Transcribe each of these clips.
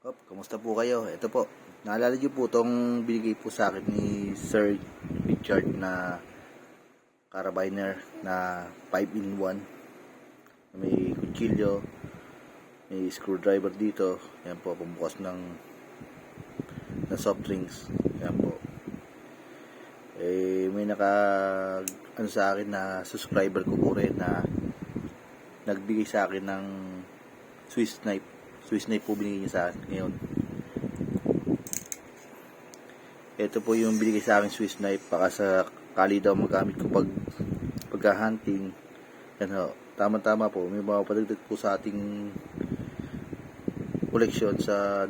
Kamusta po kayo? Ito po, naalala niyo po itong binigay po sa akin ni Sir Richard na carabiner na 5-in-1. May kutsilyo, may screwdriver dito. Yan po, pambukas ng soft drinks. Yan po. May sa akin na subscriber ko po rin na nagbigay sa akin ng Swiss knife. Swiss knife po binigay niya sa akin ngayon. Ito po yung binigay sa akin Swiss knife para sa kali daw magamit ko pagka-hunting. Yan ho, tama-tama po. May mga padagdag po sa ating koleksyon sa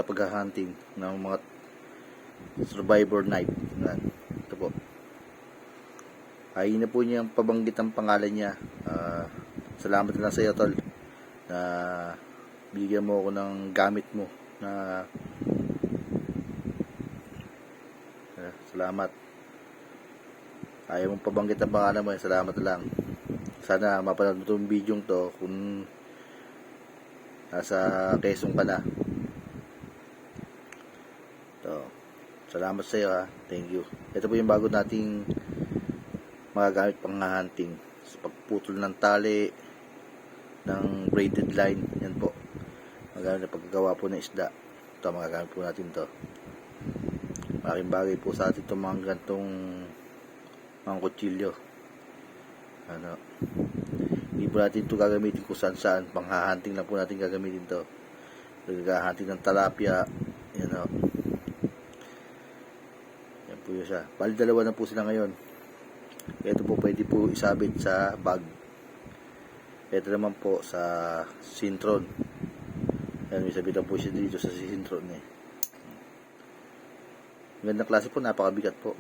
pagka-hunting ng mga survivor knife. Yan. Ito po. Ay na po niya pabanggit ang pangalan niya. Salamat na lang sa iyo, tol, na bigyan mo ako ng gamit mo na salamat. Ayaw mong pabanggit ang pangalan mo, salamat na lang. Sana mapanood mo itong video to kung nasa Quezon ka na. So, salamat sa iyo, ha. Thank you. Ito po yung bago nating mga gamit pang hunting, sa pagputol ng tali ng braided line. Yan po, magagamit na paggawa po ng isda. Ito, magagamit po natin to. Malaking bagay po sa atin itong mga gantong mga kutsilyo. Hindi po natin ito gagamitin kung saan panghahanting lang po natin gagamitin to. Paghahanting ng talapia. Yan o. Yan po yun siya. Bali dalawa na po sila ngayon. Ito po pwede po isabit sa bag. Ito naman po sa sintron. Yan, may sabitan po siya dito sa sintron eh. Gandang klase po, napakabigat po.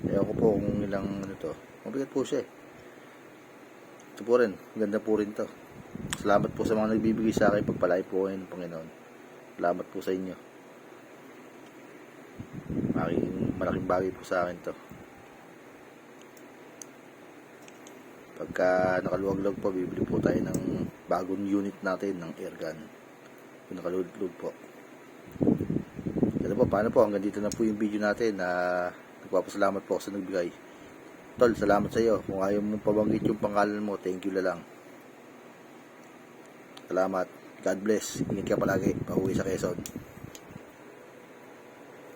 Ewan ko po kung ilang to. Mabigat po siya eh. Ito po rin, ganda po rin to. Salamat po sa mga nagbibigay sa akin. Pagpalay po kayo ng Panginoon. Salamat po sa inyo. Malaking bagay po sa akin to. Pagka nakaluwag-luwag po, bibili po tayo ng bagong unit natin ng airgun. Kung nakaluwag-luwag po. Ito po, paano po? Hanggang dito na po yung video natin. Nagpapasalamat po ako sa nagbigay. Tol, salamat sa iyo. Kung ayaw mong pabanggit yung pangalan mo, thank you na lang. Salamat. God bless. Ingat ka palagi. Pauwi sa Quezon.